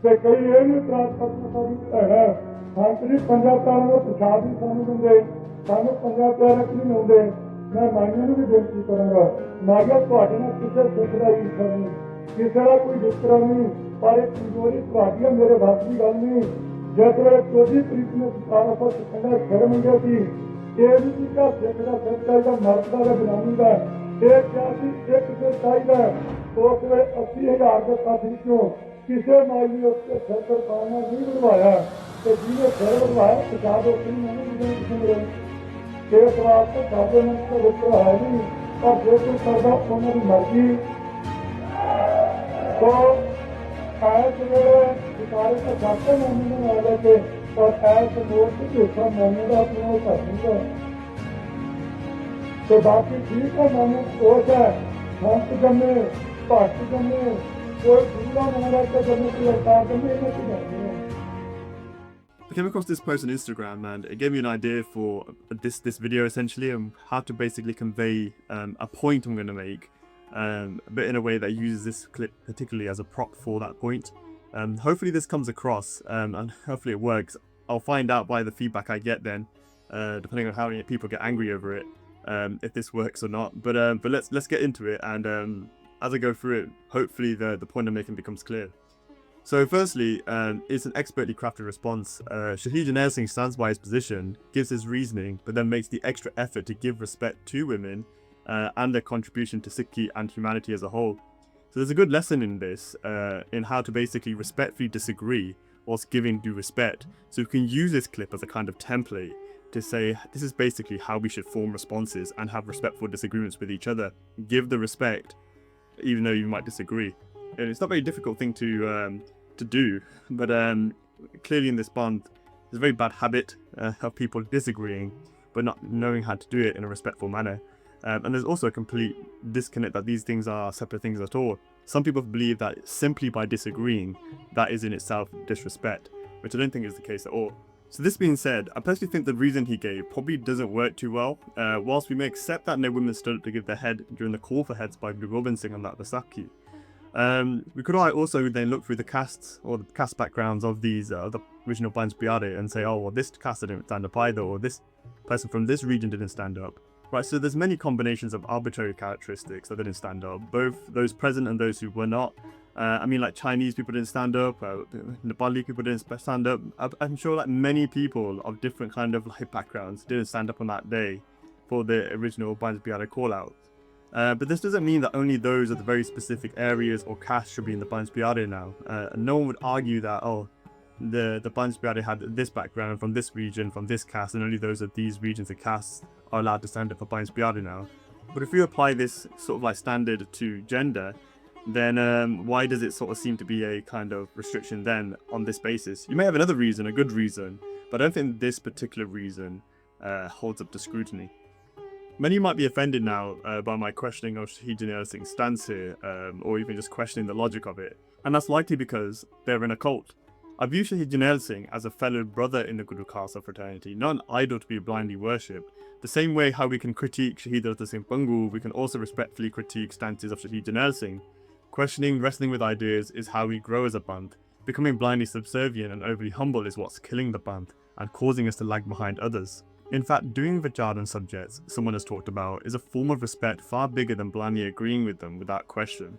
ਤੇ ਕਈ ਇਹ ਵੀ ਇਤਰਾਜ਼ ਕਰਦੇ ਹੈਗਾ ਸੰਤ ਜੀ ਪੰਜਾਂ ਪਿਆਰਿਆਂ ਦਾ ਪ੍ਰਸ਼ਾਦ ਨਹੀਂ ਸਾਨੂੰ ਦਿੰਦੇ, ਸਾਨੂੰ ਪੰਜਾਂ ਪਿਆਰੇ ਨਹੀਂ ਆਉਂਦੇ। ਮੈਂ ਮਾਈਆਂ ਨੂੰ ਵੀ ਬੇਨਤੀ ਕਰਾਂਗਾ, ਮਾਈਆਂ ਤੁਹਾਡੇ ਨਾਲ ਕਿਸੇ ਸਿੱਖ ਦਾ ਈਰਖਾ ਨਹੀਂ, ਕਿਸੇ ਦਾ ਕੋਈ ਵਿਤਕਰਾ ਨਹੀਂ, ਪਰ ਇਹ ਕਮਜ਼ੋਰੀ ਤੁਹਾਡੀ ਹੈ, ਮੇਰੇ ਵੱਸ ਦੀ ਗੱਲ ਨਹੀਂ। ਜਿਸ ਵੇਲੇ 24 ਤਰੀਕ ਨੂੰ 1700 ਸਿੱਖਾਂ ਦਾ ਸਿਰ ਮੰਗਿਆ ਸੀ, ਇਹ ਵੀ ਸੀ ਕਿ ਸਿੱਖ ਦਾ ਸਿਰ ਚਾਹੀਦਾ, ਮਰਦ ਦਾ ਜਾਂ ਜਨਾਨੀ ਦਾ, ਇਹ ਕਿਹਾ ਸੀ ਇੱਕ ਸਿਰ ਚਾਹੀਦਾ। ਉਸ ਵੇਲੇ 80,000 ਦੇ ਸਾਥ ਵਿੱਚੋਂ ਕਿਸੇ ਮਾਈ ਨੇ ਉੱਤੇ ਸਿਰ ਕਰਤਾਨਾ ਨਹੀਂ ਬਣਵਾਇਆ, ਤੇ ਜਿਹਨੇ ਸਿਰ ਬਣਵਾਇਆ ਪ੍ਰਸ਼ਾਦ ਉੱਥੇ ਨਹੀਂ ਮੈਨੂੰ ਕਿਸੇ ਮਿਲੇ। ਇਸ ਵਾਸਤੇ ਸਾਡੇ ਮਨ ਤੋਂ ਵਿਤਕਰਾ ਹੈ ਨਹੀਂ, ਪਰ ਜੇ ਕੋਈ ਕਰਦਾ ਉਹਨਾਂ ਦੀ ਮਰਜ਼ੀ। तो ऐसे विचारे का जाते मोहम्मद ने आ गए और ऐसे लोग देखा मोहम्मद अपने करनी है। तो बाकी ठीक है, मोहम्मद सोच है संत जमे भक्त जमे कोई दूसरा मोहम्मद का जमे कोई अवतार जमे इन्हें की जाती है। I came across this post on Instagram and it gave me an idea for this video essentially, and how to basically convey a point I'm going to make. But in a way that uses this clip particularly as a prop for that point. Hopefully this comes across and hopefully it works. I'll find out by the feedback I get then, depending on how many people get angry over it, if this works or not. But let's get into it, and as I go through it, hopefully the point I'm making becomes clear. So firstly, it's an expertly crafted response. Shaheed Jarnail Singh stands by his position, gives his reasoning, but then makes the extra effort to give respect to women and their contribution to Sikhi and humanity as a whole. So there's a good lesson in this, in how to basically respectfully disagree whilst giving due respect. So we can use this clip as a kind of template to say this is basically how we should form responses and have respectful disagreements with each other. Give the respect, even though you might disagree. And it's not a very difficult thing to do, but clearly in this bond, there's a very bad habit of people disagreeing, but not knowing how to do it in a respectful manner. And there's also a complete disconnect that these things are separate things at all. Some people believe that simply by disagreeing, that is in itself disrespect, which I don't think is the case at all. So this being said, I personally think the reason he gave probably doesn't work too well. Whilst we may accept that no women stood up to give their head during the call for heads by Guru Gobind Singh on that Vaisakhi, we could also then look through the castes or the caste backgrounds of these the original Panj Pyarai and say, oh well, this caste didn't stand up either, or this person from this region didn't stand up. Right, so there's many combinations of arbitrary characteristics that didn't stand up, both those present and those who were not. I mean, like Chinese people didn't stand up, Nepali people didn't stand up. I'm sure like many people of different kind of like backgrounds didn't stand up on that day for the original Panj Pyarai call out. But this doesn't mean that only those of the very specific areas or castes should be in the Panj Pyarai now. No one would argue that, oh, the Panj Pyarai had this background from this region, from this caste, and only those of these regions and castes are allowed to stand up for Panj Pyarai now. But if you apply this sort of like standard to gender, then why does it sort of seem to be a kind of restriction then on this basis? You may have another reason, a good reason, but I don't think this particular reason holds up to scrutiny. Many might be offended now by my questioning of Shaheed Jarnail Singh's stance here, or even just questioning the logic of it. And that's likely because they're in a cult. I view Shaheed Jarnail Singh as a fellow brother in the Guru Khalsa fraternity, not an idol to be blindly worshipped. The same way how we can critique Shaheed Jarnail Singh Bunga, we can also respectfully critique stances of Shaheed Jarnail Singh. Questioning, wrestling with ideas is how we grow as a band. Becoming blindly subservient and overly humble is what's killing the band and causing us to lag behind others. In fact, doing Vichaar on subjects someone has talked about is a form of respect far bigger than blindly agreeing with them without question.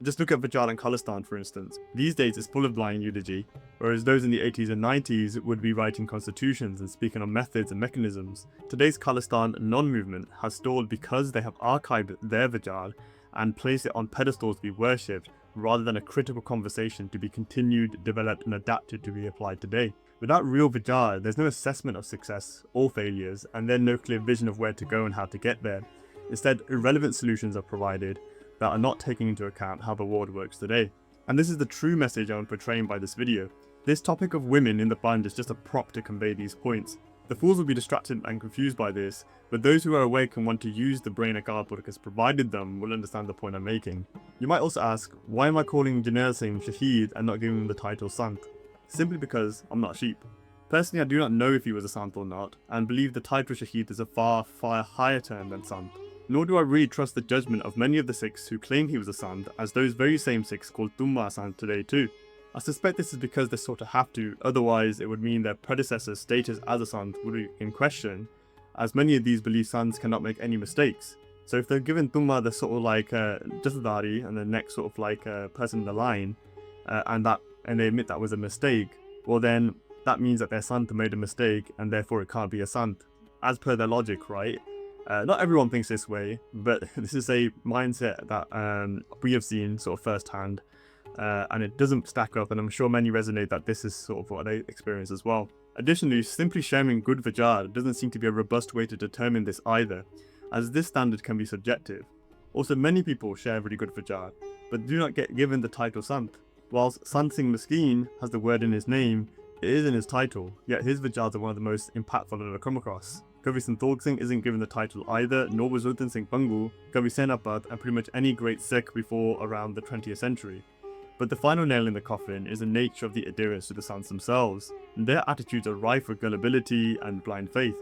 Just look at Vichaar and Khalistan, for instance. These days it's full of blind eulogy, whereas those in the 80s and 90s would be writing constitutions and speaking on methods and mechanisms. Today's Khalistan non-movement has stalled because they have archived their Vichaar and placed it on pedestals to be worshipped, rather than a critical conversation to be continued, developed and adapted to be applied today. Without real Vichaar, there's no assessment of success or failures, and then no clear vision of where to go and how to get there. Instead, irrelevant solutions are provided that are not taking into account how the world works today. And this is the true message I'm portraying by this video. This topic of women in the band is just a prop to convey these points. The fools will be distracted and confused by this, but those who are awake and want to use the brain a Garbuk has provided them will understand the point I'm making. You might also ask, why am I calling Jarnail Singh Shaheed and not giving him the title Sant? Simply because I'm not sheep. Personally, I do not know if he was a Sant or not, and believe the title Shaheed is a far higher term than Sant. Nor do I really trust the judgment of many of the Sikhs who claim he was a Sant, as those very same Sikhs call Tumma Sant today too. I suspect this is because they sort of have to, otherwise it would mean their predecessors' status as a Sant would be in question, as many of these believe Sants cannot make any mistakes. So if they're given Tumma the sort of like Jasadari and the next sort of like person in the line, and they admit that was a mistake, well then that means that their Sant made a mistake and therefore it can't be a Sant, as per their logic, right? Not everyone thinks this way, but this is a mindset that we have seen sort of firsthand, and it doesn't stack up, and I'm sure many resonate that this is sort of what they experience as well. Additionally, simply sharing good Vichaar doesn't seem to be a robust way to determine this either, as this standard can be subjective. Also, many people share very good Vichaar, but do not get given the title Sant. Whilst Sant Singh Miskeen has the word in his name, it is in his title, yet his Vichars are one of the most impactful I've ever come across. Kavi Santokh Singh isn't given the title either, nor was Udan Singh Pangu, Kavi Senapat, and pretty much any great Sikh before around the 20th century. But the final nail in the coffin is the nature of the adherents to the Sants themselves, and their attitudes are rife with gullibility and blind faith.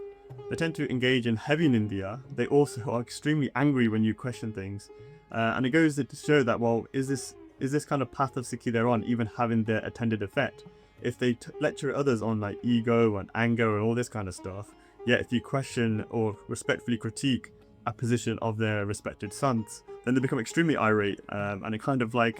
They tend to engage in heavy Nindya. They also are extremely angry when you question things, and it goes to show that, well, is this kind of path of Sikhi they're on even having their intended effect? If they lecture others on like ego and anger and all this kind of stuff, yet if you question or respectfully critique a position of their respected Sants, then they become extremely irate, and it kind of like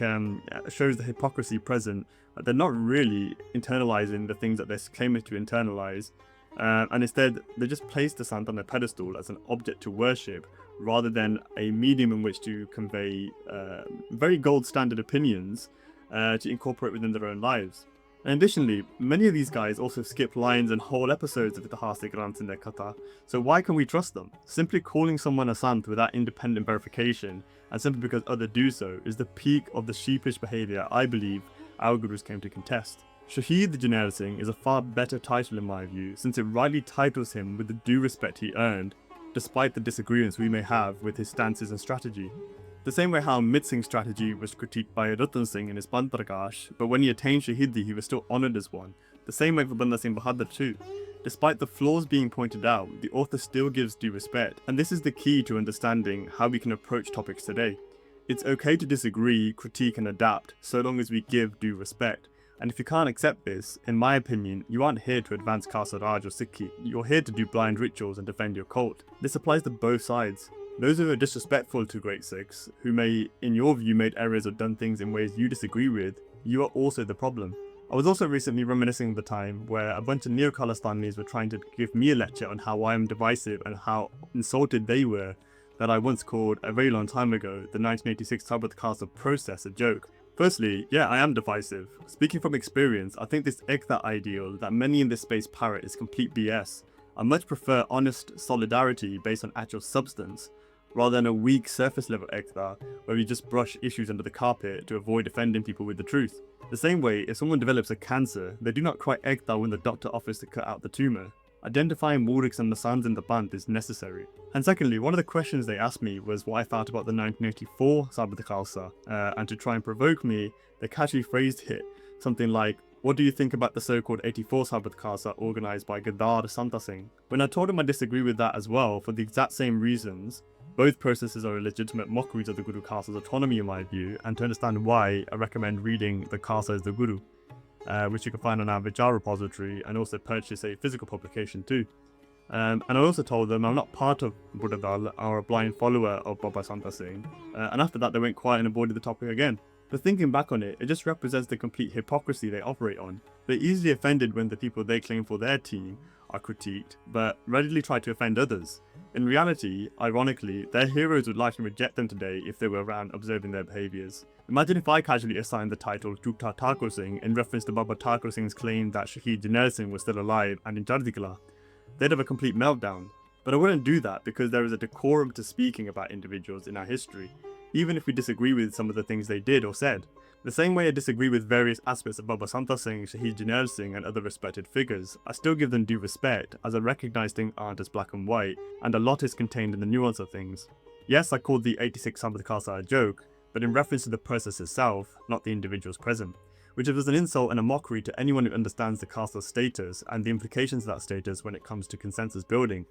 shows the hypocrisy present. They're not really internalizing the things that they're claiming to internalize, and instead they just place the Sant on a pedestal as an object to worship, rather than a medium in which to convey very gold standard opinions to incorporate within their own lives. And additionally, many of these guys also skip lines and whole episodes of Itihas Granth in their Katha, so why can we trust them? Simply calling someone a Sant without independent verification, and simply because others do so, is the peak of the sheepish behaviour I believe our gurus came to contest. Shaheed Jarnail Singh is a far better title in my view, since it rightly titles him with the due respect he earned, despite the disagreements we may have with his stances and strategy. The same way how Mit Singh's strategy was critiqued by Ratan Singh in his Pantarakash, but when he attained Shahidi he was still honoured as one. The same way for Banda Singh Bahadur too. Despite the flaws being pointed out, the author still gives due respect, and this is the key to understanding how we can approach topics today. It's okay to disagree, critique and adapt, so long as we give due respect. And if you can't accept this, in my opinion, you aren't here to advance Khalsa Raaj or Sikhi, you're here to do blind rituals and defend your cult. This applies to both sides. Those who are disrespectful to great Sikhs, who may, in your view, made errors or done things in ways you disagree with, you are also the problem. I was also recently reminiscing of the time where a bunch of Neo-Khalistanis were trying to give me a lecture on how I am divisive and how insulted they were that I once called, a very long time ago, the 1986 Tabat Khalsa process a joke. Firstly, yeah, I am divisive. Speaking from experience, I think this Ekta ideal that many in this space parrot is complete BS. I much prefer honest solidarity based on actual substance, rather than a weak surface level Ekta where we just brush issues under the carpet to avoid offending people with the truth. The same way, if someone develops a cancer, they do not cry Ekta when the doctor offers to cut out the tumour. Identifying Muriks and Nasans in the band is necessary. And secondly, one of the questions they asked me was what I thought about the 1984 Sabat Khalsa, and to try and provoke me, they casually phrased it something like, "What do you think about the so-called 84 Sabat Khalsa organised by Gadar Santa Singh?" When I told him I disagree with that as well, for the exact same reasons, both processes are legitimate mockeries of the Guru Khalsa's autonomy in my view, and to understand why, I recommend reading The Khalsa Is The Guru, which you can find on our Vichaar repository, and also purchase a physical publication too. And I also told them I'm not part of Buddha or a blind follower of Baba Santa Singh, and after that they went quiet and avoided the topic again. But thinking back on it, it just represents the complete hypocrisy they operate on. They're easily offended when the people they claim for their team are critiqued, but readily try to offend others. In reality, ironically, their heroes would likely reject them today if they were around observing their behaviours. Imagine if I casually assigned the title Jukta Thakur Singh in reference to Baba Thakur Singh's claim that Shaheed Jarnail Singh was still alive and in Chardigala. They'd have a complete meltdown. But I wouldn't do that because there is a decorum to speaking about individuals in our history, even if we disagree with some of the things they did or said. The same way I disagree with various aspects of Baba Santa Singh, Shaheed Jarnail Singh and other respected figures, I still give them due respect, as I recognise things aren't as black and white, and a lot is contained in the nuance of things. Yes, I called the 86 Sabat Khalsa a joke, but in reference to the process itself, not the individuals present, which is an insult and a mockery to anyone who understands the Khalsa's status and the implications of that status when it comes to consensus building.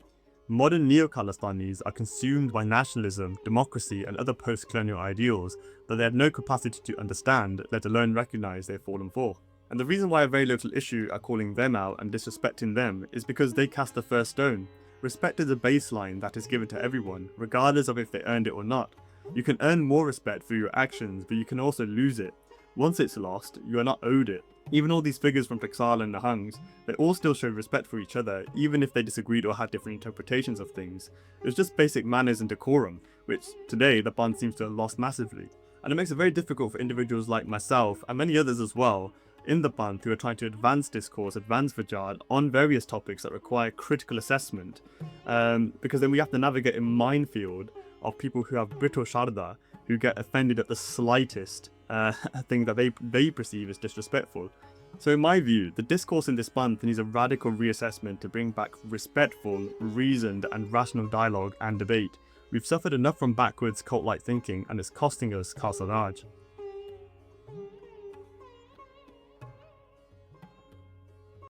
Modern Neo-Khalistanis are consumed by nationalism, democracy, and other post-colonial ideals that they have no capacity to understand, let alone recognise they've fallen for. And the reason why I have very little issue at calling them out and disrespecting them is because they cast the first stone. Respect is a baseline that is given to everyone, regardless of if they earned it or not. You can earn more respect through your actions, but you can also lose it. Once it's lost, you are not owed it. Even all these figures from Pixar and the Hungs, they all still show respect for each other, even if they disagreed or had different interpretations of things. It was just basic manners and decorum, which today the band seems to have lost massively. And it makes it very difficult for individuals like myself, and many others as well, in the band who are trying to advance discourse, advance Vichaar on various topics that require critical assessment, because then we have to navigate a minefield of people who have brittle sharda, who get offended at the slightest thing that they perceive as disrespectful. So in my view, the discourse in this month needs a radical reassessment to bring back respectful, reasoned and rational dialogue and debate. We've suffered enough from backwards cult-like thinking and it's costing us Khalsa Raj.